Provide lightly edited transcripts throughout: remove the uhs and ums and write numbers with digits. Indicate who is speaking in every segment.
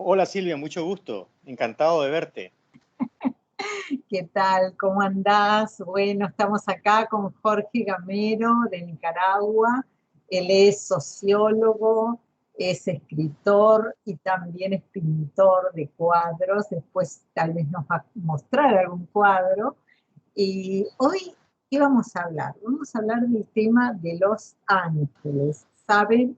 Speaker 1: Hola Silvia, mucho gusto. Encantado de verte.
Speaker 2: ¿Qué tal? ¿Cómo andás? Bueno, estamos acá con Jorge Gamero de Nicaragua. Él es sociólogo, es escritor y también es pintor de cuadros. Después tal vez nos va a mostrar algún cuadro. Y hoy, ¿qué vamos a hablar? Vamos a hablar del tema de los ángeles. ¿Saben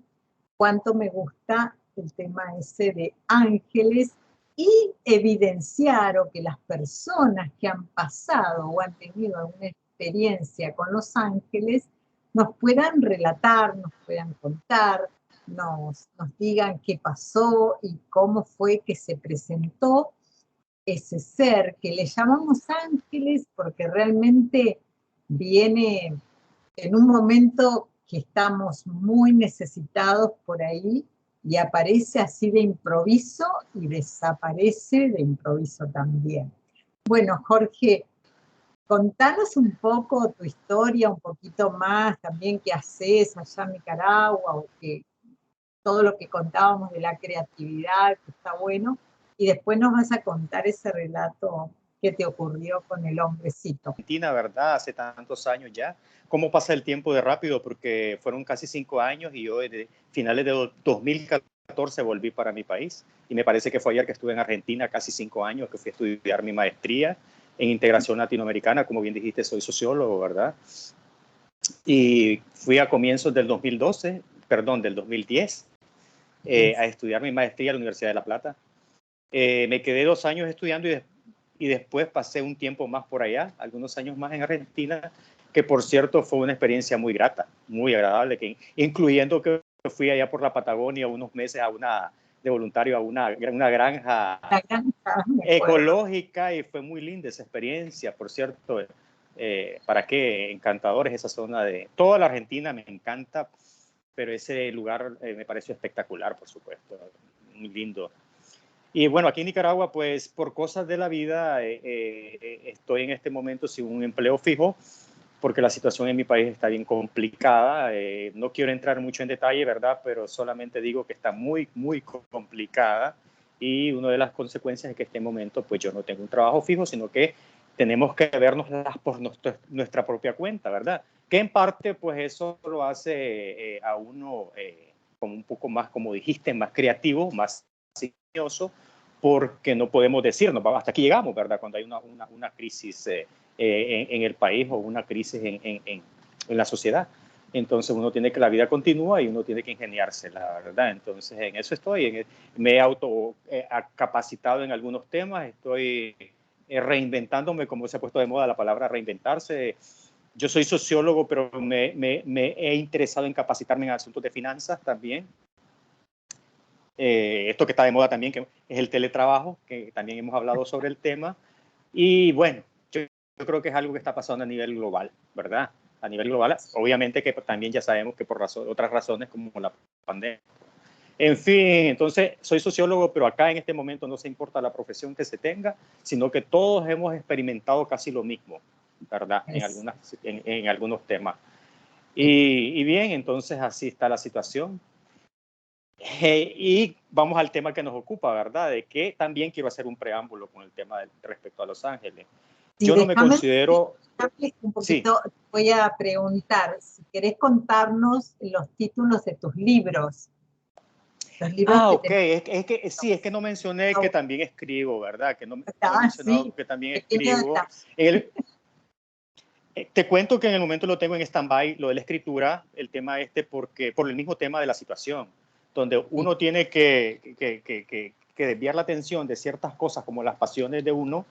Speaker 2: cuánto me gusta el tema ese de ángeles y evidenciar o que las personas que han pasado o han tenido alguna experiencia con los ángeles nos puedan relatar, nos puedan contar, nos digan qué pasó y cómo fue que se presentó ese ser que le llamamos ángeles porque realmente viene en un momento que estamos muy necesitados por ahí y aparece así de improviso y desaparece de improviso también. Bueno, Jorge, contanos un poco tu historia, un poquito más también qué haces allá en Nicaragua o que todo lo que contábamos de la creatividad, que está bueno, y después nos vas a contar ese relato que te ocurrió con el hombrecito.
Speaker 1: Argentina, ¿verdad? Hace tantos años ya. ¿Cómo pasa el tiempo de rápido? Porque fueron casi 5 años y yo desde finales de 2014 volví para mi país. Y me parece que fue ayer que estuve en Argentina, casi 5 años, que fui a estudiar mi maestría en integración latinoamericana. Como bien dijiste, soy sociólogo, ¿verdad? Y fui a comienzos del 2012, perdón, del 2010, a estudiar mi maestría en la Universidad de La Plata. Me quedé 2 años estudiando y después pasé un tiempo más por allá, algunos años más en Argentina, que por cierto fue una experiencia muy grata, muy agradable, incluyendo que fui allá por la Patagonia unos meses de voluntario a una granja
Speaker 2: La granja, me acuerdo.
Speaker 1: ecológica y fue muy linda esa experiencia, por cierto. ¿Para qué? Encantador es esa zona de... Toda la Argentina me encanta, pero ese lugar me pareció espectacular, por supuesto, muy lindo. Y bueno, aquí en Nicaragua, pues por cosas de la vida, estoy en este momento sin un empleo fijo, porque la situación en mi país está bien complicada. No quiero entrar mucho en detalle, ¿verdad? Pero solamente digo que está muy, muy complicada. Y una de las consecuencias es que en este momento, pues yo no tengo un trabajo fijo, sino que tenemos que vernos por nuestra propia cuenta, ¿verdad? Que en parte, pues eso lo hace a uno como un poco más, como dijiste, más creativo, más ingenioso, porque no podemos decirnos, hasta aquí llegamos, ¿verdad? Cuando hay una crisis en el país o una crisis en la sociedad. Entonces uno tiene que, la vida continúa y uno tiene que ingeniarse, la verdad. Entonces en eso estoy, me he auto capacitado en algunos temas, estoy reinventándome, como se ha puesto de moda la palabra reinventarse. Yo soy sociólogo, pero me he interesado en capacitarme en asuntos de finanzas también. Esto que está de moda también, que es el teletrabajo, que también hemos hablado sobre el tema. Y bueno, yo creo que es algo que está pasando a nivel global, ¿verdad? A nivel global, obviamente que también ya sabemos que por otras razones como la pandemia. En fin, entonces soy sociólogo, pero acá en este momento no se importa la profesión que se tenga, sino que todos hemos experimentado casi lo mismo, ¿verdad?
Speaker 2: Es,
Speaker 1: En algunos temas.
Speaker 2: sí.
Speaker 1: Y bien, entonces así está la situación. Y vamos al tema que nos ocupa, ¿verdad? De que también quiero hacer un preámbulo con el tema respecto a Los Ángeles.
Speaker 2: Sí,
Speaker 1: Yo no me considero,
Speaker 2: déjame un
Speaker 1: sí.
Speaker 2: poquito, voy a preguntar si querés contarnos los títulos de tus libros, los libros
Speaker 1: Ah,
Speaker 2: que
Speaker 1: ok,
Speaker 2: tenés.
Speaker 1: sí, es que no mencioné que también escribo, ¿verdad? Que no he
Speaker 2: Ah,
Speaker 1: mencionado
Speaker 2: sí,
Speaker 1: que también
Speaker 2: pequeño
Speaker 1: escribo.
Speaker 2: detalle.
Speaker 1: Te cuento que en el momento lo tengo en stand-by, lo de la escritura, el tema porque por el mismo tema de la situación, donde
Speaker 2: Sí,
Speaker 1: uno tiene que desviar la atención de ciertas cosas como las pasiones de uno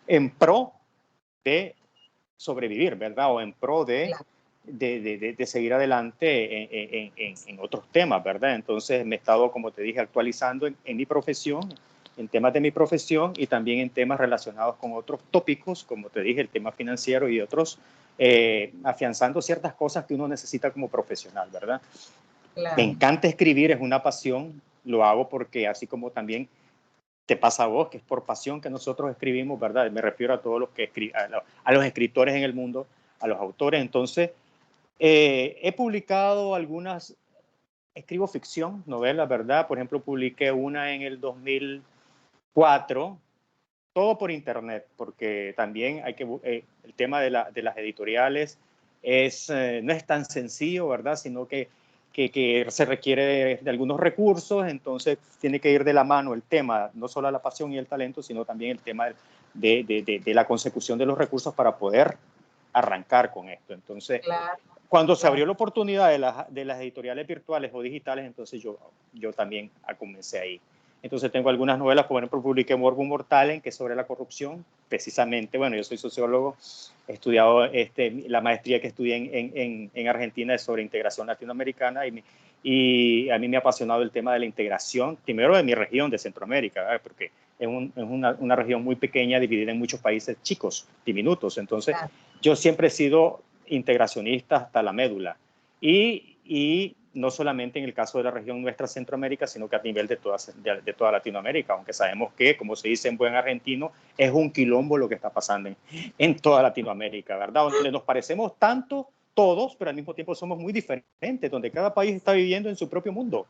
Speaker 1: en pro de sobrevivir, ¿verdad? O en pro
Speaker 2: claro.
Speaker 1: de seguir adelante en otros temas, ¿verdad? Entonces me he estado, como te dije, actualizando en mi profesión, en temas de mi profesión y también en temas relacionados con otros tópicos, como te dije, el tema financiero y otros, afianzando ciertas cosas que uno necesita como profesional, ¿verdad? Me
Speaker 2: Claro.
Speaker 1: encanta escribir, es una pasión, lo hago porque así como también te pasa a vos, que es por pasión que nosotros escribimos, ¿verdad? Me refiero a todos los que a los escritores en el mundo, a los autores. Entonces, he publicado escribo ficción, novelas, ¿verdad? Por ejemplo, publiqué una en el 2004, todo por internet, porque también hay que, el tema de las editoriales no es tan sencillo, ¿verdad? Sino que se requiere de algunos recursos, entonces tiene que ir de la mano el tema, no solo la pasión y el talento, sino también el tema de la consecución de los recursos para poder arrancar con esto. Entonces,
Speaker 2: Claro,
Speaker 1: cuando se
Speaker 2: claro.
Speaker 1: abrió la oportunidad de las editoriales virtuales o digitales, entonces yo también comencé ahí. Entonces tengo algunas novelas, por ejemplo, publiqué Morbo Mortalen, que es sobre la corrupción, precisamente. Bueno, yo soy sociólogo, he estudiado la maestría que estudié en Argentina es sobre integración latinoamericana y a mí me ha apasionado el tema de la integración, primero de mi región, de Centroamérica, ¿verdad? Porque es una región muy pequeña, dividida en muchos países chicos, diminutos. Entonces,
Speaker 2: Claro.
Speaker 1: yo siempre he sido integracionista hasta la médula. Y no solamente en el caso de la región nuestra Centroamérica, sino que a nivel de toda Latinoamérica, aunque sabemos que, como se dice en buen argentino, es un quilombo lo que está pasando en toda Latinoamérica, ¿verdad? Donde nos parecemos tanto todos, pero al mismo tiempo somos muy diferentes, donde cada país está viviendo en su propio mundo.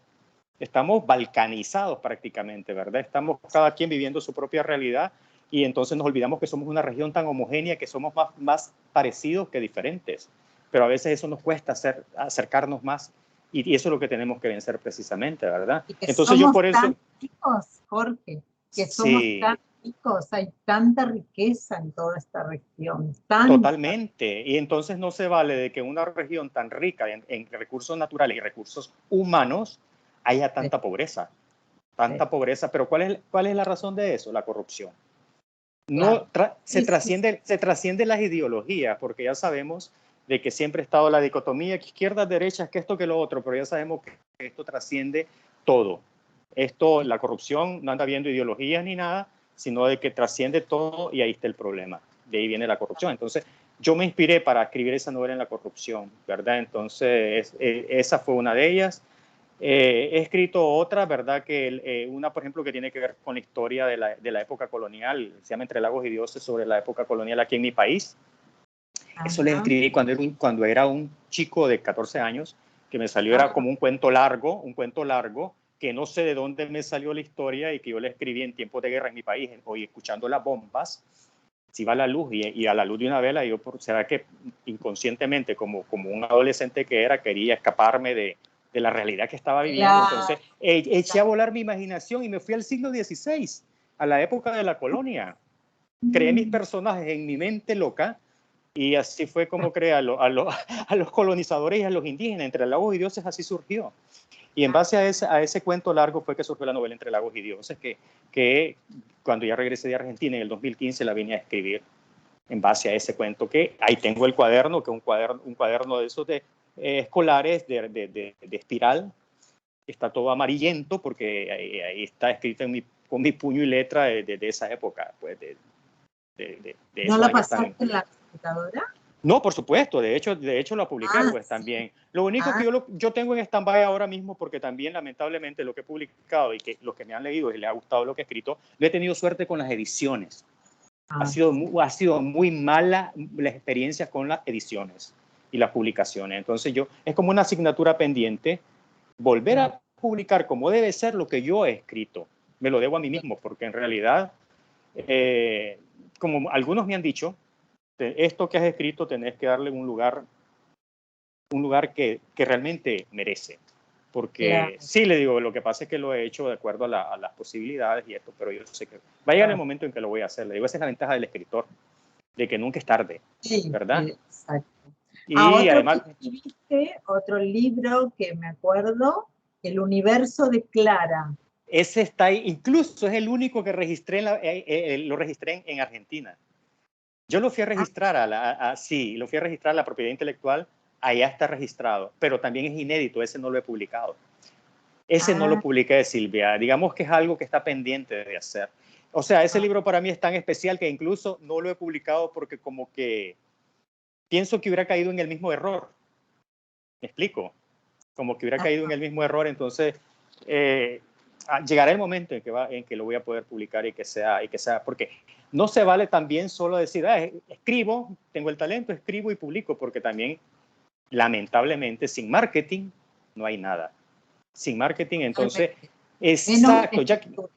Speaker 1: Estamos balcanizados prácticamente, ¿verdad? Estamos cada quien viviendo su propia realidad y entonces nos olvidamos que somos una región tan homogénea que somos más parecidos que diferentes. Pero a veces eso nos cuesta acercarnos más y eso es lo que tenemos que vencer precisamente, ¿verdad?
Speaker 2: Y que
Speaker 1: Entonces yo
Speaker 2: somos
Speaker 1: por eso,
Speaker 2: tan ricos, Jorge, que somos
Speaker 1: sí,
Speaker 2: tan ricos, hay tanta riqueza en toda esta región, tanta.
Speaker 1: totalmente. Y entonces no se vale de que una región tan rica en recursos naturales y recursos humanos haya
Speaker 2: Sí,
Speaker 1: tanta pobreza.
Speaker 2: sí,
Speaker 1: Tanta pobreza. Pero ¿cuál es la razón de eso? La corrupción.
Speaker 2: claro.
Speaker 1: No
Speaker 2: Sí, sí, sí,
Speaker 1: se trasciende las ideologías, porque ya sabemos de que siempre ha estado la dicotomía, que izquierda, derecha, que esto, que lo otro, pero ya sabemos que esto trasciende todo. Esto,
Speaker 2: sí.
Speaker 1: la corrupción no anda viendo ideologías ni nada, sino de que trasciende todo y ahí está el problema. De ahí viene la corrupción. Entonces, yo me inspiré para escribir esa novela en la corrupción, ¿verdad? Entonces, esa fue una de ellas. He escrito otra, ¿verdad? Una, por ejemplo, que tiene que ver con la historia de la época colonial, se llama Entre Lagos y Dioses, sobre la época colonial aquí en mi país. Eso les
Speaker 2: Ajá.
Speaker 1: escribí cuando era un chico de 14 años, que me salió, era
Speaker 2: Ah,
Speaker 1: como un cuento largo, que no sé de dónde me salió la historia y que yo le escribí en tiempos de guerra en mi país, hoy escuchando las bombas, si va la luz y a la luz de una vela, yo, será que inconscientemente, como un adolescente que era, quería escaparme de la realidad que estaba viviendo.
Speaker 2: claro,
Speaker 1: Entonces, eché a volar mi imaginación y me fui al siglo XVI, a la época de la colonia. Creé mis
Speaker 2: mm,
Speaker 1: personajes en mi mente loca y así fue como creé a los colonizadores y a los indígenas. Entre Lagos y Dioses así surgió. Y en base a ese cuento largo fue que surgió la novela Entre Lagos y Dioses, que cuando ya regresé de Argentina en el 2015 la vine a escribir en base a ese cuento, que ahí tengo el cuaderno, que es un cuaderno de esos escolares de espiral, está todo amarillento porque ahí está escrito con mi puño y letra de esa época, pues de
Speaker 2: ¿no
Speaker 1: esos
Speaker 2: la
Speaker 1: años tan...
Speaker 2: pasaste en la computadora?
Speaker 1: No, por supuesto, de hecho lo publiqué
Speaker 2: Ah,
Speaker 1: pues
Speaker 2: sí.
Speaker 1: también. Lo único que
Speaker 2: Ah,
Speaker 1: yo tengo en stand-by ahora mismo, porque también lamentablemente lo que he publicado y que los que me han leído y les ha gustado lo que he escrito, no he tenido suerte con las ediciones.
Speaker 2: ah,
Speaker 1: Ha sido muy mala la experiencia con las ediciones y las publicaciones. Entonces es como una asignatura pendiente, volver
Speaker 2: claro,
Speaker 1: a publicar como debe ser lo que yo he escrito. Me lo debo a mí mismo, porque en realidad, como algunos me han dicho, esto que has escrito tenés que darle un lugar que realmente merece. Porque
Speaker 2: claro,
Speaker 1: sí, le digo, lo que pasa es que lo he hecho de acuerdo a las posibilidades y esto, pero yo sé que va a llegar el
Speaker 2: claro.
Speaker 1: momento en que lo voy a hacer. Le digo, esa es la ventaja del escritor, de que nunca es tarde,
Speaker 2: Sí,
Speaker 1: ¿verdad?
Speaker 2: exacto. Ah,
Speaker 1: Y
Speaker 2: otro que
Speaker 1: además,
Speaker 2: escribiste, otro libro que me acuerdo, El universo de Clara.
Speaker 1: ese está ahí, incluso es el único que registré lo registré en Argentina. Yo lo fui a
Speaker 2: Ah,
Speaker 1: registrar sí, lo fui a registrar a la propiedad intelectual, allá está registrado, pero también es inédito, ese no lo he publicado. Ese no lo
Speaker 2: ah,
Speaker 1: publiqué, Silvia. Digamos que es algo que está pendiente de hacer. O sea, ese
Speaker 2: ah,
Speaker 1: libro para mí es tan especial que incluso no lo he publicado porque como que pienso que hubiera caído en el mismo error. ¿Me explico? Como que hubiera caído en
Speaker 2: ah,
Speaker 1: el mismo error. Entonces, eh, llegará el momento en que lo voy a poder publicar y que sea, porque no se vale también solo decir, escribo, tengo el talento, escribo y publico, porque también, lamentablemente, sin marketing no hay nada. sin marketing. Entonces,
Speaker 2: Menos
Speaker 1: exacto,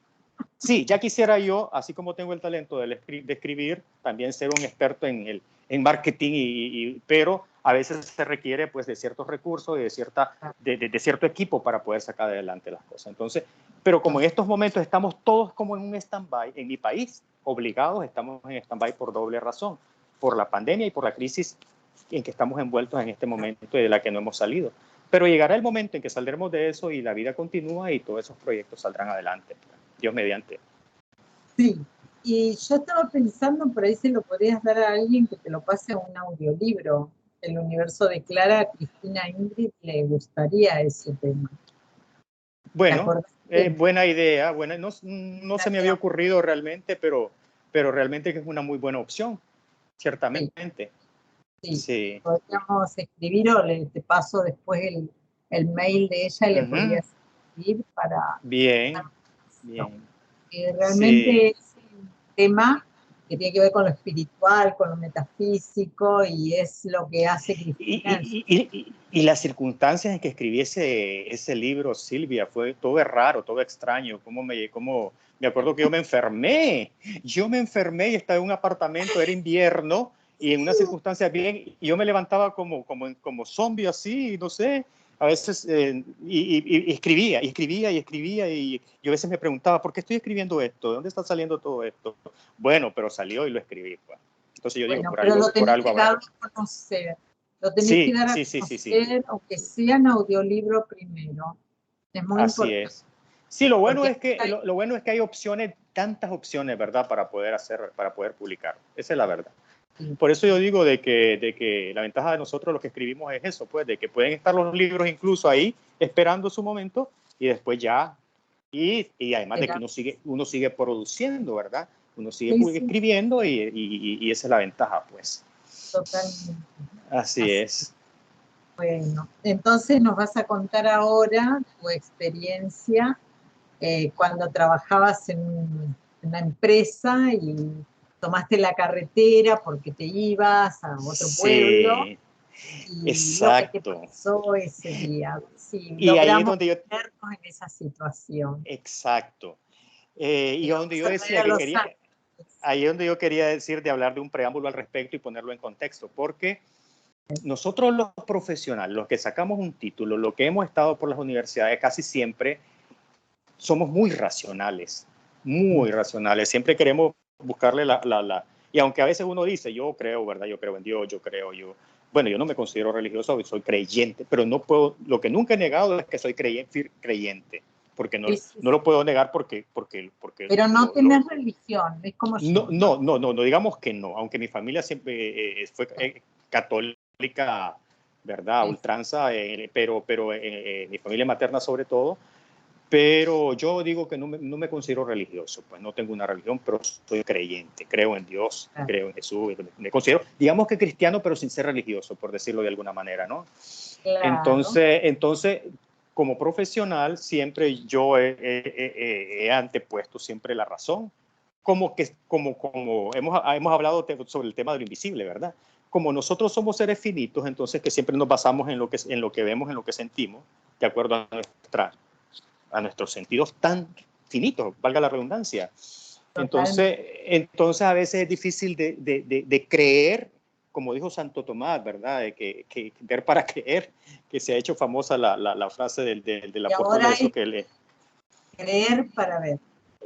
Speaker 1: sí, ya quisiera yo, así como tengo el talento de escribir, también ser un experto en marketing, pero a veces se requiere pues de ciertos recursos y de cierto equipo para poder sacar adelante las cosas. Entonces, pero como en estos momentos estamos todos como en un stand-by, en mi país, obligados, estamos en stand-by por doble razón, por la pandemia y por la crisis en que estamos envueltos en este momento y de la que no hemos salido. Pero llegará el momento en que saldremos de eso y la vida continúa y todos esos proyectos saldrán adelante. Dios mediante.
Speaker 2: Sí, y yo estaba pensando, por ahí se lo podrías dar a alguien que te lo pase a un audiolibro. El universo de Clara, a Cristina Ingrid le gustaría ese tema. ¿Te
Speaker 1: Bueno,
Speaker 2: acordás que
Speaker 1: buena idea. Buena, no se me había ocurrido realmente, pero realmente que es una muy buena opción,
Speaker 2: sí,
Speaker 1: ciertamente.
Speaker 2: sí,
Speaker 1: Sí.
Speaker 2: podríamos escribir o te paso después el mail de ella y le
Speaker 1: Uh-huh.
Speaker 2: podrías escribir para
Speaker 1: Bien,
Speaker 2: esto.
Speaker 1: bien. Sí.
Speaker 2: Realmente es un tema que tiene que ver con lo espiritual, con lo metafísico y es lo que hace Cristina en su...
Speaker 1: Y las circunstancias en que escribí ese libro, Silvia, fue todo raro, todo extraño. Me acuerdo que yo me enfermé y estaba en un apartamento, era invierno y en una circunstancia bien, y yo me levantaba como zombie así, no sé, a veces, y escribía, y yo a veces me preguntaba, ¿por qué estoy escribiendo esto? ¿De dónde está saliendo todo esto? Bueno, pero salió y lo escribí, pues. Entonces yo digo,
Speaker 2: Bueno, pero lo
Speaker 1: por
Speaker 2: tenés
Speaker 1: algo
Speaker 2: que
Speaker 1: habrá.
Speaker 2: dar a conocer, lo tenés que
Speaker 1: Sí,
Speaker 2: dar a
Speaker 1: sí, sí, sí, sí.
Speaker 2: conocer, aunque sea en audiolibro primero. Es muy
Speaker 1: Así
Speaker 2: importante,
Speaker 1: es. Sí, lo bueno
Speaker 2: porque
Speaker 1: es que lo bueno es que hay opciones, tantas opciones, ¿verdad? Para poder publicar. Esa es la verdad.
Speaker 2: sí,
Speaker 1: Por eso yo digo de que la ventaja de nosotros los que escribimos es eso, pues, de que pueden estar los libros incluso ahí esperando su momento y después ya, y además de que uno sigue produciendo, ¿verdad? Uno sigue
Speaker 2: sí, sí,
Speaker 1: escribiendo y esa es la ventaja, pues.
Speaker 2: totalmente.
Speaker 1: Así
Speaker 2: Así,
Speaker 1: es.
Speaker 2: bueno, entonces nos vas a contar ahora tu experiencia cuando trabajabas en una empresa y tomaste la carretera porque te ibas a otro pueblo
Speaker 1: Sí,
Speaker 2: y lo que te
Speaker 1: exacto.
Speaker 2: pasó ese día. Si
Speaker 1: Y ahí es
Speaker 2: logramos
Speaker 1: donde yo,
Speaker 2: vernos en esa situación.
Speaker 1: exacto. Y
Speaker 2: Y
Speaker 1: donde
Speaker 2: vamos
Speaker 1: yo
Speaker 2: a traer
Speaker 1: decía
Speaker 2: a
Speaker 1: que
Speaker 2: Los
Speaker 1: quería,
Speaker 2: Ángeles.
Speaker 1: ahí es donde yo quería decir de hablar de un preámbulo al respecto y ponerlo en contexto, porque nosotros los profesionales, los que sacamos un título, los que hemos estado por las universidades, casi siempre somos muy racionales. Siempre queremos buscarle y aunque a veces uno dice, yo creo, ¿verdad? Yo creo en Dios, bueno, yo no me considero religioso, soy creyente, pero no puedo, lo que nunca he negado es que soy creyente, porque
Speaker 2: Sí, sí,
Speaker 1: no lo
Speaker 2: sí.
Speaker 1: puedo negar porque
Speaker 2: Pero no tenés religión, es como yo, ¿no?
Speaker 1: no, digamos que no, aunque mi familia siempre fue católica, ¿verdad?
Speaker 2: Sí,
Speaker 1: Ultranza, pero mi familia materna sobre todo, pero yo digo que no me considero religioso, pues no tengo una religión, pero soy creyente, creo en Dios,
Speaker 2: claro,
Speaker 1: creo en Jesús, me considero, digamos que cristiano, pero sin ser religioso, por decirlo de alguna manera, ¿no?
Speaker 2: claro,
Speaker 1: Entonces como profesional, siempre yo he antepuesto siempre la razón, como hemos hablado sobre el tema de lo invisible, ¿verdad? Como nosotros somos seres finitos, entonces que siempre nos basamos en lo que vemos, en lo que sentimos, de acuerdo a nuestros sentidos tan finitos, valga la redundancia.
Speaker 2: totalmente.
Speaker 1: Entonces a veces es difícil de creer, como dijo Santo Tomás, ¿verdad? De que ver para creer, que se ha hecho famosa la frase del
Speaker 2: Y
Speaker 1: apóstol
Speaker 2: ahora
Speaker 1: eso
Speaker 2: es
Speaker 1: que le...
Speaker 2: creer para ver.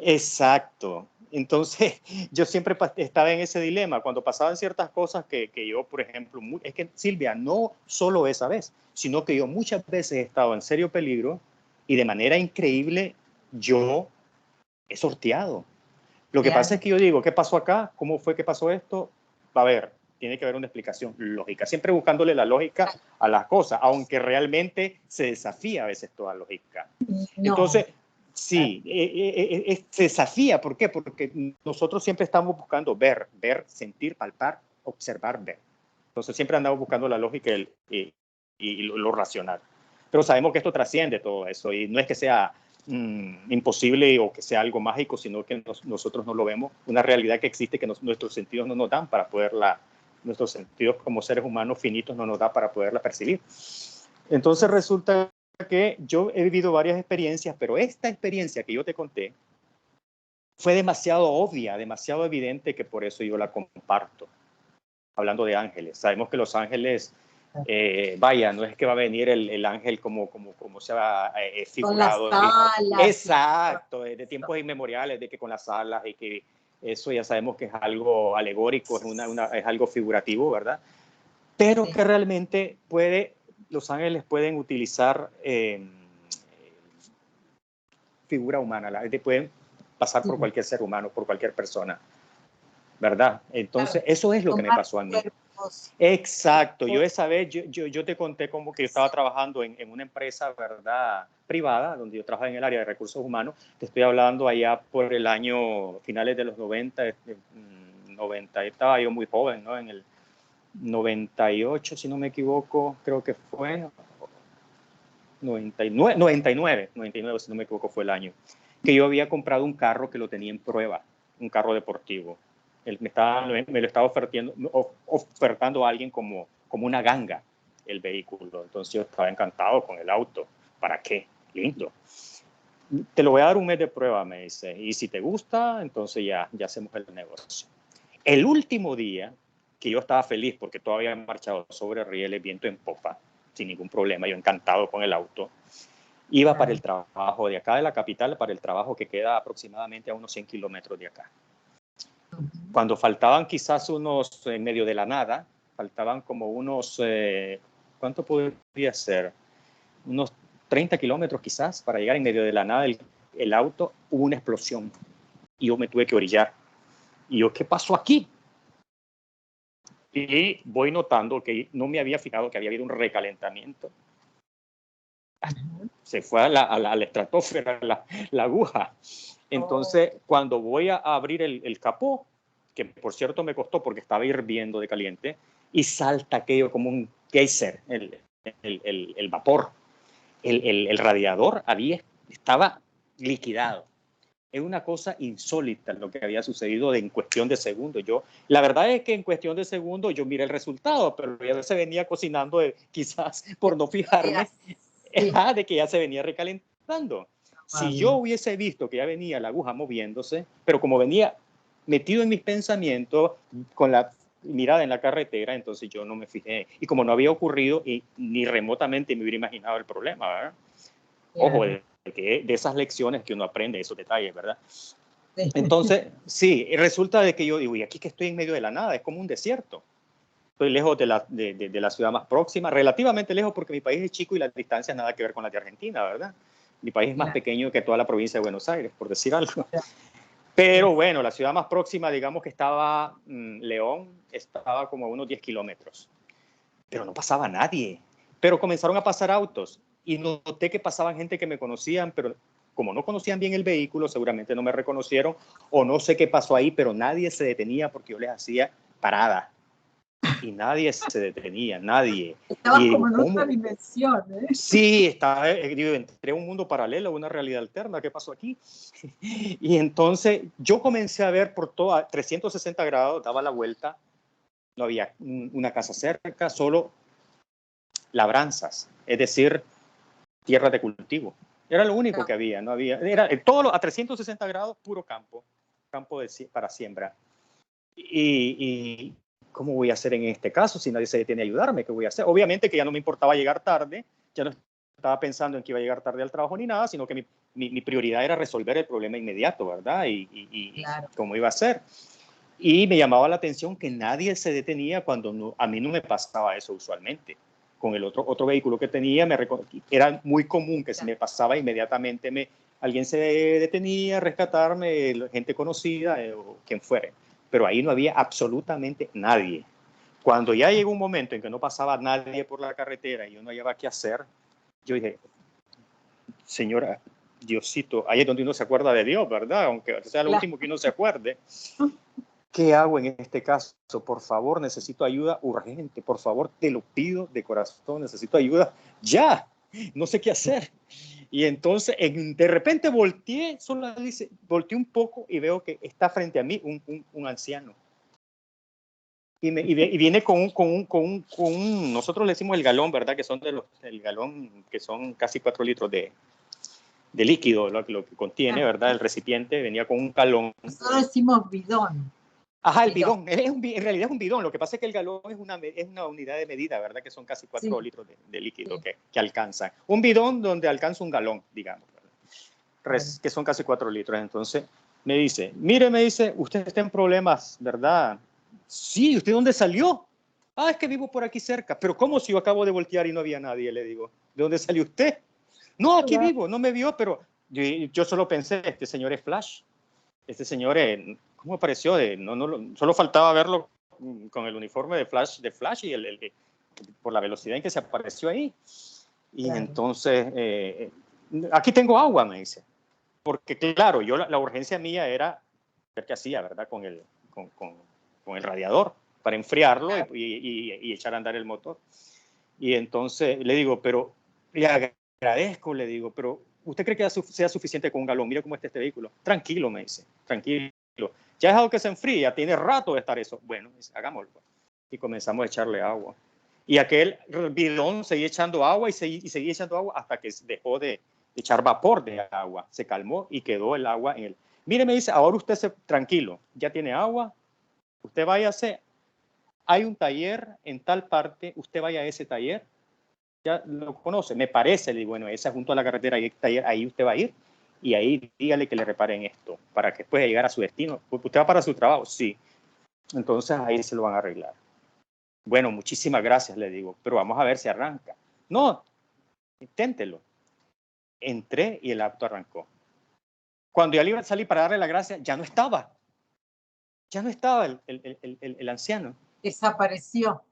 Speaker 1: Exacto. Entonces, yo siempre estaba en ese dilema cuando pasaban ciertas cosas que yo, por ejemplo, es que Silvia, no solo esa vez, sino que yo muchas veces he estado en serio peligro y de manera increíble yo he sorteado. Lo que pasa
Speaker 2: Claro.
Speaker 1: es que yo digo, ¿qué pasó acá? ¿Cómo fue que pasó esto? Va a haber, tiene que haber una explicación lógica, siempre buscándole la lógica a las cosas, aunque realmente se desafía a veces toda lógica.
Speaker 2: No,
Speaker 1: Entonces, sí, se desafía, ¿por qué? Porque nosotros siempre estamos buscando ver, sentir, palpar, observar, ver. Entonces siempre andamos buscando la lógica y lo racional. Pero sabemos que esto trasciende todo eso y no es que sea imposible o que sea algo mágico, sino que nosotros no lo vemos, una realidad que existe que nuestros sentidos no nos dan para poderla, nuestros sentidos como seres humanos finitos no nos da para poderla percibir. Entonces resulta que yo he vivido varias experiencias, pero esta experiencia que yo te conté fue demasiado obvia, demasiado evidente, que por eso yo la comparto. Hablando de ángeles, sabemos que los ángeles, vaya, no es que va a venir el ángel como se ha figurado.
Speaker 2: Con las alas.
Speaker 1: Exacto, de tiempos inmemoriales, de que con las alas, y que eso ya sabemos que es algo alegórico, es algo figurativo, ¿verdad? Pero
Speaker 2: Sí.
Speaker 1: que realmente los ángeles pueden utilizar figura humana, pueden pasar por cualquier ser humano, por cualquier persona, ¿verdad? Entonces, eso es lo que me pasó a mí. Exacto, yo esa vez, yo te conté como que yo estaba trabajando en una empresa, ¿verdad?, privada, donde yo trabajaba en el área de recursos humanos. Te estoy hablando allá por el año, finales de los 90, 90, estaba yo muy joven, ¿no? En el 98, si no me equivoco, creo que fue 99, si no me equivoco, fue el año que yo había comprado un carro que lo tenía en prueba, un carro deportivo. Me lo estaba ofertando a alguien como una ganga el vehículo. Entonces yo estaba encantado con el auto. ¿Para qué? Lindo. Te lo voy a dar un mes de prueba, me dice. Y si te gusta, entonces ya hacemos el negocio. El último día, que yo estaba feliz porque todavía había marchado sobre rieles, viento en popa, sin ningún problema, yo encantado con el auto. Iba para el trabajo de acá de la capital, para el trabajo que queda aproximadamente a unos 100 kilómetros de acá. Cuando faltaban quizás unos, en medio de la nada, faltaban como unos, ¿cuánto podría ser? Unos 30 kilómetros quizás para llegar en medio de la nada el auto, hubo una explosión y yo me tuve que orillar. Y yo, ¿qué pasó aquí? Y voy notando que no me había fijado que había habido un recalentamiento. Se fue a la estratosfera la aguja. Entonces, cuando voy a abrir el capó, que por cierto me costó porque estaba hirviendo de caliente, y salta aquello como un geyser, el vapor. El radiador estaba liquidado. Es una cosa insólita lo que había sucedido en cuestión de segundos. La verdad es que en cuestión de segundos yo miré el resultado, pero ya se venía cocinando, quizás por no fijarme, de que ya se venía recalentando. Si yo hubiese visto que ya venía la aguja moviéndose, pero como venía metido en mis pensamientos, con la mirada en la carretera, entonces yo no me fijé. Y como no había ocurrido, y ni remotamente me hubiera imaginado el problema, ¿verdad? Ojo, de esas lecciones que uno aprende, esos detalles, ¿verdad? Entonces, sí, resulta de que yo digo, y aquí que estoy en medio de la nada, es como un desierto. Estoy lejos de la ciudad más próxima, relativamente lejos porque mi país es chico y las distancias nada que ver con las de Argentina, ¿verdad? Mi país es más pequeño que toda la provincia de Buenos Aires, por decir algo. Pero bueno, la ciudad más próxima, digamos que estaba León, estaba como a unos 10 kilómetros. Pero no pasaba nadie. Pero comenzaron a pasar autos y noté que pasaban gente que me conocían, pero como no conocían bien el vehículo, seguramente no me reconocieron o no sé qué pasó ahí, pero nadie se detenía porque yo les hacía parada. Y nadie se detenía, nadie.
Speaker 2: Estabas
Speaker 1: y
Speaker 2: como en otra dimensión, ¿eh?
Speaker 1: Sí, entré a un mundo paralelo, una realidad alterna. ¿Qué pasó aquí? Y entonces yo comencé a ver por todo, a 360 grados, daba la vuelta. No había una casa cerca, solo labranzas, es decir, tierras de cultivo. Era lo único que había, no había, era todo a 360 grados, puro campo para siembra. Y ¿cómo voy a hacer en este caso si nadie se detiene a ayudarme? ¿Qué voy a hacer? Obviamente que ya no me importaba llegar tarde, ya no estaba pensando en que iba a llegar tarde al trabajo ni nada, sino que mi prioridad era resolver el problema inmediato, ¿verdad? Y cómo iba a ser. Y me llamaba la atención que nadie se detenía cuando a mí no me pasaba eso usualmente. Con el otro vehículo que tenía, era muy común que se me pasaba inmediatamente, alguien se detenía a rescatarme, gente conocida o quien fuere. Pero ahí no había absolutamente nadie. Cuando ya llegó un momento en que no pasaba nadie por la carretera y yo no hallaba qué hacer, yo dije, señora, Diosito, ahí es donde uno se acuerda de Dios, ¿verdad? Aunque sea lo último que uno se acuerde. ¿Qué hago en este caso? Por favor, necesito ayuda urgente. Por favor, te lo pido de corazón. Necesito ayuda ya. No sé qué hacer. Y entonces, de repente volteé un poco y veo que está frente a mí un anciano. y viene nosotros le decimos el galón, ¿verdad? Que son el galón, que son casi 4 litros de líquido, lo que contiene, ¿verdad? El recipiente venía con un galón.
Speaker 2: Nosotros decimos bidón.
Speaker 1: Ajá, el bidón. En realidad es un bidón. Lo que pasa es que el galón es una unidad de medida, ¿verdad? Que son casi 4 litros de líquido que alcanza. Un bidón donde alcanza un galón, digamos, que son casi 4 litros. Entonces me dice, mire, me dice, usted está en problemas, ¿verdad? Sí, ¿usted dónde salió? Ah, es que vivo por aquí cerca. Pero ¿cómo si yo acabo de voltear y no había nadie? Le digo, ¿de dónde salió usted? No, aquí vivo, no me vio, pero yo solo pensé, este señor es Flash. Este señor, ¿cómo apareció? Solo faltaba verlo con el uniforme de Flash y por la velocidad en que se apareció ahí. Y entonces, aquí tengo agua, me dice. Porque claro, la urgencia mía era ver qué hacía, ¿verdad? Con el radiador para enfriarlo y echar a andar el motor. Y entonces le digo, pero le agradezco, le digo, pero ¿usted cree que sea suficiente con un galón? Mira cómo está este vehículo. Tranquilo, me dice, tranquilo. Ya ha dejado que se enfríe, ya tiene rato de estar eso. Bueno, dice, hagámoslo. Y comenzamos a echarle agua. Y aquel bidón seguía echando agua y seguía echando agua hasta que dejó de echar vapor de agua. Se calmó y quedó el agua en él. Mire, me dice, ahora usted tranquilo, ya tiene agua, usted váyase, hay un taller en tal parte, usted vaya a ese taller, ya lo conoce, me parece, le digo, bueno, esa junto a la carretera, ahí usted va a ir y ahí dígale que le reparen esto para que después de llegar a su destino, usted va para su trabajo, sí, entonces ahí se lo van a arreglar. Bueno, muchísimas gracias, le digo, pero vamos a ver si arranca. No, inténtelo. Entré y el auto arrancó. Cuando ya le iba a salir para darle la gracia, ya no estaba el anciano.
Speaker 2: Desapareció.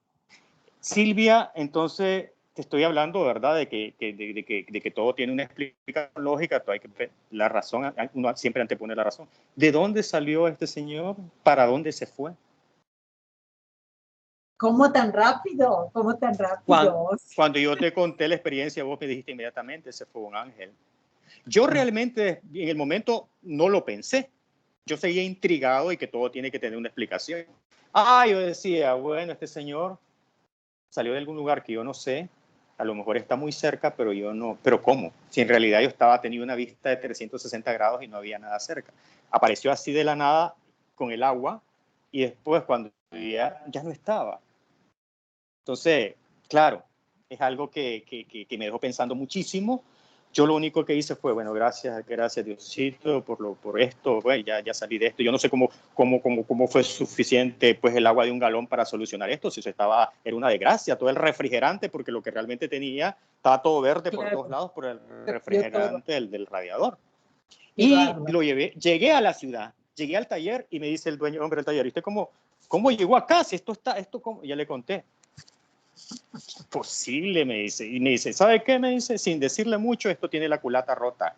Speaker 1: Silvia, entonces te estoy hablando, ¿verdad? De que todo tiene una explicación lógica, todo hay que ver la razón, uno siempre antepone la razón. ¿De dónde salió este señor? ¿Para dónde se fue?
Speaker 2: ¿Cómo tan rápido? ¿Cómo tan rápido?
Speaker 1: Cuando yo te conté la experiencia, vos me dijiste inmediatamente, ese fue un ángel. Yo realmente en el momento no lo pensé. Yo seguía intrigado y que todo tiene que tener una explicación. Yo decía, bueno, este señor salió de algún lugar que yo no sé, a lo mejor está muy cerca, pero yo no, pero ¿cómo? Si en realidad yo tenía una vista de 360 grados y no había nada cerca. Apareció así de la nada con el agua y después cuando ya no estaba. Entonces, claro, es algo que me dejó pensando muchísimo. Yo lo único que hice fue, bueno, gracias Diosito por esto, bueno, ya salí de esto. Yo no sé cómo fue suficiente pues el agua de un galón para solucionar esto, si era una desgracia, todo el refrigerante, porque lo que realmente tenía estaba todo verde por todos lados por el refrigerante del radiador. Y lo llegué a la ciudad, llegué al taller y me dice el dueño, hombre del taller, ¿y usted cómo llegó acá? Si ya le conté. Posible, me dice. Y me dice, ¿sabe qué? Me dice, sin decirle mucho, esto tiene la culata rota.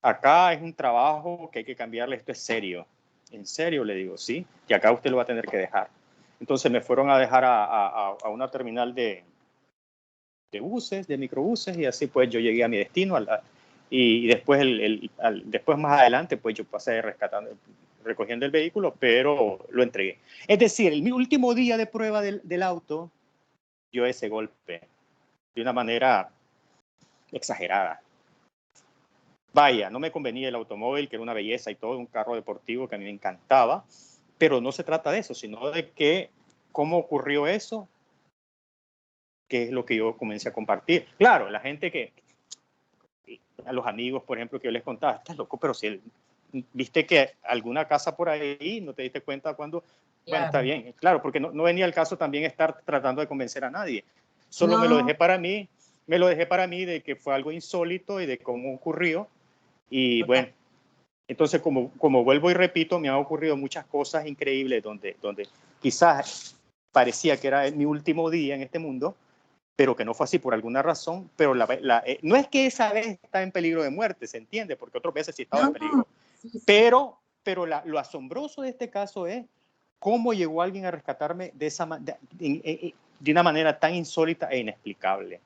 Speaker 1: Acá es un trabajo que hay que cambiarle, esto es serio. ¿En serio? Le digo, sí, y acá usted lo va a tener que dejar. Entonces me fueron a dejar a una terminal de buses, de microbuses, y así pues yo llegué a mi destino. Y después, después más adelante, pues yo pasé recogiendo el vehículo, pero lo entregué. Es decir, mi último día de prueba del auto, dio ese golpe de una manera exagerada. Vaya, no me convenía el automóvil, que era una belleza y todo, un carro deportivo que a mí me encantaba, pero no se trata de eso, sino de cómo ocurrió eso, que es lo que yo comencé a compartir. Claro, la gente a los amigos, por ejemplo, que yo les contaba, estás loco, pero si viste que alguna casa por ahí, no te diste cuenta cuando, bueno, está bien, claro, porque no venía el caso también estar tratando de convencer a nadie. Solo me lo dejé para mí de que fue algo insólito y de cómo ocurrió. Y bueno, entonces como vuelvo y repito, me han ocurrido muchas cosas increíbles donde quizás parecía que era mi último día en este mundo, pero que no fue así por alguna razón. Pero no es que esa vez estaba en peligro de muerte, ¿se entiende? Porque otras veces sí estaba en peligro. Sí. Pero lo asombroso de este caso es cómo llegó alguien a rescatarme de una manera tan insólita e inexplicable.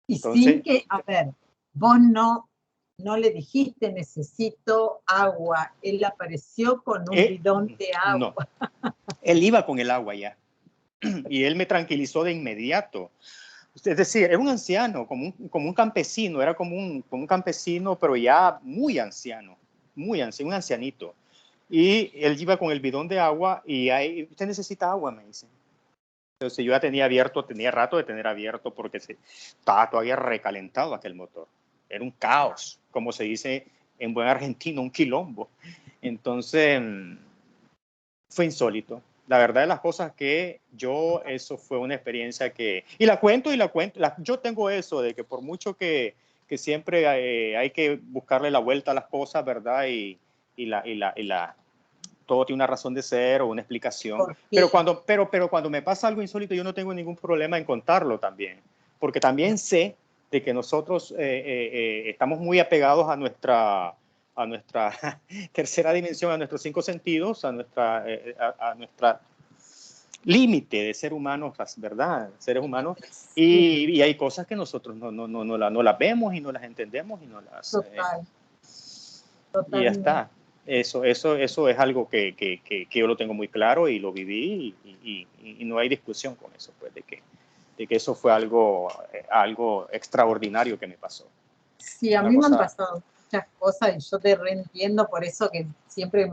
Speaker 2: Y entonces, sin que, a ver, vos no le dijiste necesito agua, él apareció con un bidón de agua.
Speaker 1: Él iba con el agua ya y él me tranquilizó de inmediato. Es decir, era un anciano, como un campesino, era como un campesino, pero ya muy anciano, un ancianito. Y él iba con el bidón de agua y ahí, usted necesita agua, me dice. Entonces yo ya tenía rato de tener abierto porque estaba todavía recalentado aquel motor. Era un caos, como se dice en buen argentino, un quilombo. Entonces, fue insólito. La verdad de las cosas que eso fue una experiencia que, y la cuento, yo tengo eso de que por mucho que siempre hay que buscarle la vuelta a las cosas, ¿verdad? Y todo tiene una razón de ser o una explicación. Pero cuando me pasa algo insólito, yo no tengo ningún problema en contarlo también, porque también sé de que nosotros estamos muy apegados a nuestra tercera dimensión, a nuestros 5 sentidos, a nuestra límite de ser humanos, ¿verdad? Seres humanos. Y hay cosas que nosotros no las vemos y no las entendemos y no las... y ya está. Eso es algo que yo lo tengo muy claro y lo viví y no hay discusión con eso, pues, de que eso fue algo extraordinario que me pasó.
Speaker 2: Sí, a mí me han pasado muchas cosas y yo te reentiendo, por eso que siempre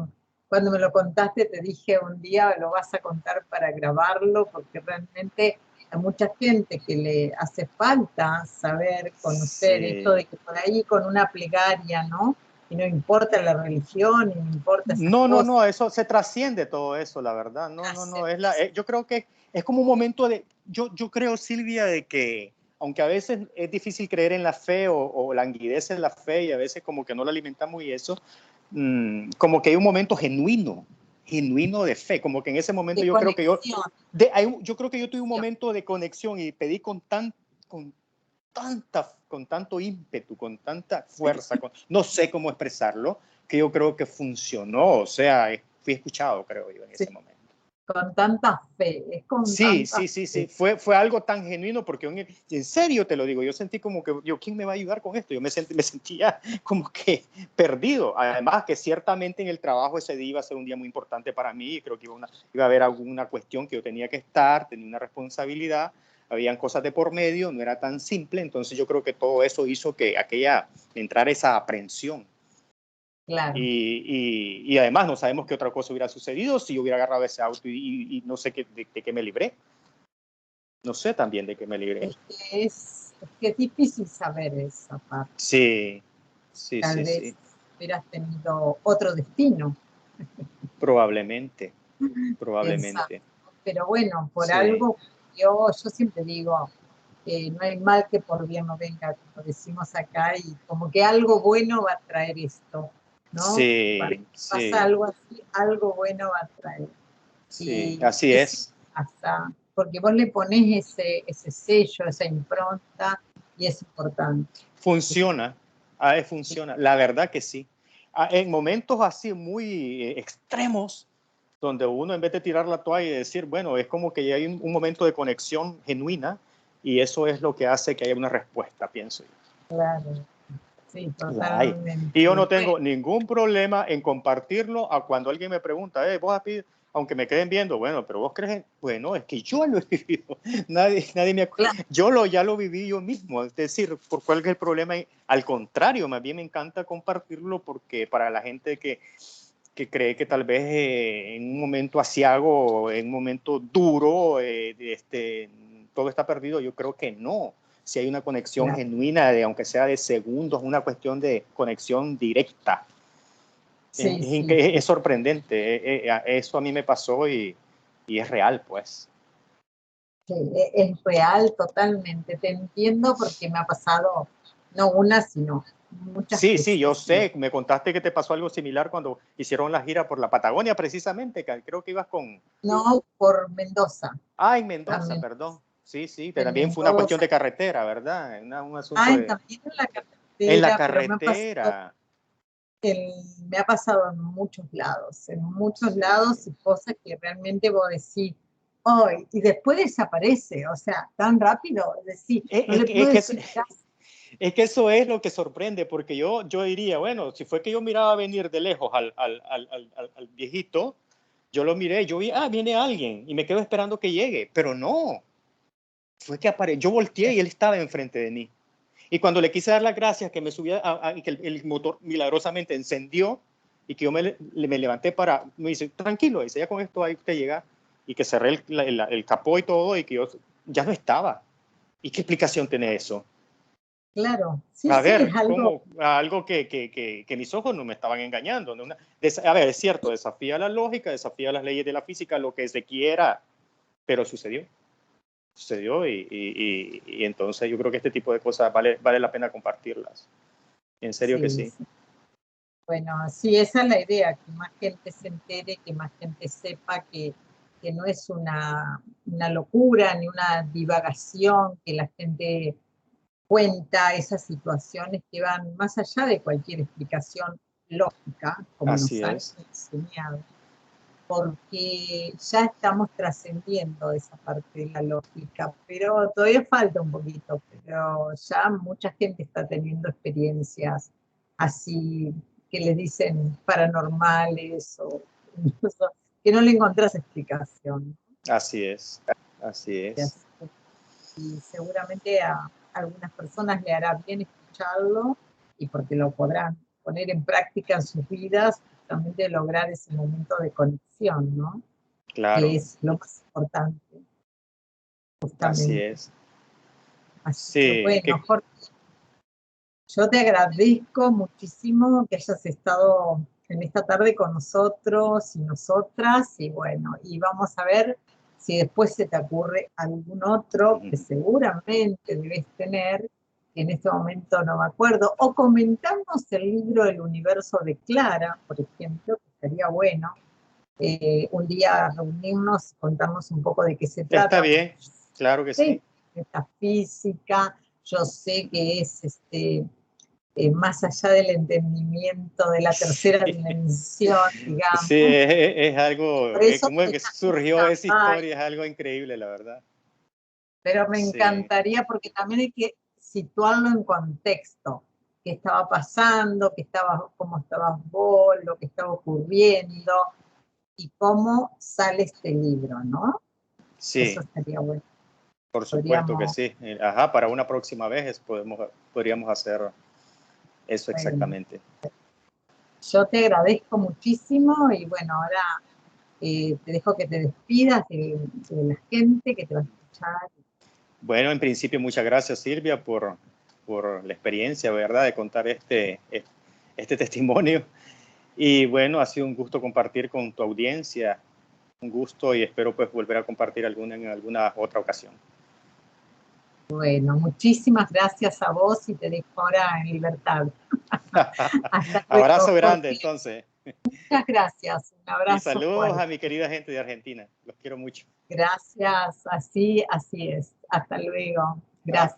Speaker 2: cuando me lo contaste te dije un día lo vas a contar para grabarlo, porque realmente a mucha gente que le hace falta saber, conocer esto de que por ahí con una plegaria, ¿no? Y no importa la religión, y no importa esas cosas.
Speaker 1: No, eso se trasciende todo eso, la verdad. No, yo creo que es como un momento de, yo creo, Silvia, de que aunque a veces es difícil creer en la fe o languidece en la fe y a veces como que no la alimentamos y eso, como que hay un momento genuino de fe, como que en ese momento yo creo que yo tuve un momento de conexión y pedí con tanto ímpetu, con tanta fuerza, no sé cómo expresarlo, que yo creo que funcionó, o sea, fui escuchado, creo yo, en ese momento.
Speaker 2: Con tanta fe, es con
Speaker 1: Sí,
Speaker 2: tanta
Speaker 1: sí, fue algo tan genuino, porque en serio te lo digo, yo sentí como que, ¿quién me va a ayudar con esto? Yo me sentía como que perdido, además que ciertamente en el trabajo ese día iba a ser un día muy importante para mí, y creo que iba a haber alguna cuestión que yo tenía que estar, tenía una responsabilidad, habían cosas de por medio, no era tan simple, entonces yo creo que todo eso hizo que entrara esa aprensión.
Speaker 2: Claro.
Speaker 1: Y además no sabemos qué otra cosa hubiera sucedido si yo hubiera agarrado ese auto y no sé de qué me libré. No sé también de qué me libré.
Speaker 2: Es que es difícil saber esa parte.
Speaker 1: Sí.
Speaker 2: Tal vez hubieras tenido otro destino.
Speaker 1: Probablemente.
Speaker 2: Pero bueno, por algo, yo siempre digo, no hay mal que por bien no venga, como decimos acá, y como que algo bueno va a traer esto, ¿no? Pasa algo así, algo bueno va a traer.
Speaker 1: Sí,
Speaker 2: Y
Speaker 1: así es.
Speaker 2: pasa, porque vos le ponés ese sello, esa impronta, y es importante.
Speaker 1: Funciona, funciona, la verdad que sí. En momentos así muy extremos, donde uno en vez de tirar la toalla y decir, bueno, es como que ya hay un momento de conexión genuina y eso es lo que hace que haya una respuesta, pienso yo.
Speaker 2: Claro, sí, totalmente.
Speaker 1: Y yo no tengo ningún problema en compartirlo a cuando alguien me pregunta, vos has pedido, aunque me queden viendo, bueno, pero vos crees, bueno, es que yo lo he vivido, nadie me ya lo viví yo mismo, es decir, ¿por cuál es el problema? Al contrario, más bien me encanta compartirlo porque para la gente que cree que tal vez en un momento asiago, en un momento duro, todo está perdido, yo creo que no. Si hay una conexión genuina, aunque sea de segundos, una cuestión de conexión directa. Es sorprendente. Eso a mí me pasó y es real, pues.
Speaker 2: Sí, es real totalmente. Te entiendo porque me ha pasado no una, sino muchas veces.
Speaker 1: Sí, yo sé. Me contaste que te pasó algo similar cuando hicieron la gira por la Patagonia, precisamente. Creo que ibas con...
Speaker 2: No, por Mendoza.
Speaker 1: En Mendoza, perdón. Sí,
Speaker 2: En
Speaker 1: también fue una cuestión
Speaker 2: Mendoza.
Speaker 1: de carretera, ¿verdad? Un asunto de...
Speaker 2: También en la carretera.
Speaker 1: En la
Speaker 2: Pero
Speaker 1: carretera.
Speaker 2: me ha pasado en muchos lados y cosas que realmente vos decís, hoy, y después desaparece, o sea, tan rápido, decís, no le puedo decir casi.
Speaker 1: Es que eso es lo que sorprende, porque yo diría, bueno, si fue que yo miraba venir de lejos al viejito, Yo lo miré, yo vi, viene alguien y me quedo esperando que llegue, pero no, fue que apareció, yo volteé y él estaba enfrente de mí. Y cuando le quise dar las gracias, que me subía, y que el motor milagrosamente encendió y que yo me levanté me dice, tranquilo, dice, ya con esto ahí usted llega, y que cerré el capó y todo, y que yo ya no estaba. ¿Y qué explicación tiene eso?
Speaker 2: Claro, sí,
Speaker 1: A
Speaker 2: sí,
Speaker 1: ver,
Speaker 2: es algo,
Speaker 1: ¿cómo? Algo que mis ojos no me estaban engañando. ¿No? A ver, es cierto, desafía la lógica, desafía las leyes de la física, lo que se quiera, pero sucedió. Sucedió y entonces yo creo que este tipo de cosas vale la pena compartirlas. En serio que
Speaker 2: sí,
Speaker 1: sí.
Speaker 2: sí. Bueno, sí, esa es la idea, que más gente se entere, que más gente sepa que no es una locura ni una divagación, que la gente cuenta esas situaciones que van más allá de cualquier explicación lógica, como
Speaker 1: Así
Speaker 2: nos han
Speaker 1: es.
Speaker 2: enseñado, porque ya estamos trascendiendo esa parte de la lógica, pero todavía falta un poquito, pero ya mucha gente está teniendo experiencias así que les dicen paranormales o incluso que no le encontrás explicación.
Speaker 1: Así es. Así es.
Speaker 2: Y seguramente a algunas personas le hará bien escucharlo y porque lo podrán poner en práctica en sus vidas, justamente lograr ese momento de conexión, ¿no? Que
Speaker 1: Claro.
Speaker 2: es lo más importante,
Speaker 1: Así
Speaker 2: justamente.
Speaker 1: es.
Speaker 2: Así que
Speaker 1: Sí.
Speaker 2: bueno, Jorge, yo te agradezco muchísimo que hayas estado en esta tarde con nosotros y nosotras, y bueno, y vamos a ver si después se te ocurre algún otro que seguramente debes tener, que en este momento no me acuerdo, o comentamos el libro El universo de Clara, por ejemplo, que estaría bueno, un día reunirnos y contarnos un poco de qué se
Speaker 1: Está
Speaker 2: trata, porque
Speaker 1: bien. Claro que
Speaker 2: sé
Speaker 1: sí.
Speaker 2: que metafísica, yo sé que es más allá del entendimiento de la tercera
Speaker 1: Sí.
Speaker 2: dimensión,
Speaker 1: Sí,
Speaker 2: digamos.
Speaker 1: es algo,
Speaker 2: Por eso
Speaker 1: como es
Speaker 2: te
Speaker 1: que
Speaker 2: llamé
Speaker 1: surgió esa
Speaker 2: Shanghái,
Speaker 1: historia, es algo increíble, la verdad.
Speaker 2: pero me
Speaker 1: Sí,
Speaker 2: encantaría porque también hay que situarlo en contexto. ¿Qué estaba pasando? ¿Cómo estabas vos? ¿Lo que estaba ocurriendo? ¿Y cómo sale este libro, no? Eso
Speaker 1: sí,
Speaker 2: estaría bueno.
Speaker 1: por supuesto que
Speaker 2: Podríamos,
Speaker 1: sí. Ajá, para una próxima vez podríamos hacer eso
Speaker 2: bueno,
Speaker 1: exactamente.
Speaker 2: yo te agradezco muchísimo y bueno, ahora te dejo que te despidas de la gente que te va a escuchar.
Speaker 1: Bueno, en principio, muchas gracias, Silvia, por la experiencia, ¿verdad?, de contar este testimonio. Y bueno, ha sido un gusto compartir con tu audiencia, un gusto y espero pues volver a compartir en alguna otra ocasión.
Speaker 2: Bueno, muchísimas gracias a vos y te dejo ahora en libertad. Hasta
Speaker 1: Abrazo
Speaker 2: luego,
Speaker 1: grande,
Speaker 2: Jorge.
Speaker 1: entonces.
Speaker 2: Muchas gracias. Un
Speaker 1: Y
Speaker 2: abrazo
Speaker 1: saludos
Speaker 2: fuerte.
Speaker 1: a mi querida gente de Argentina. Los quiero mucho.
Speaker 2: Gracias. Así es. Hasta luego. Gracias.
Speaker 1: Hasta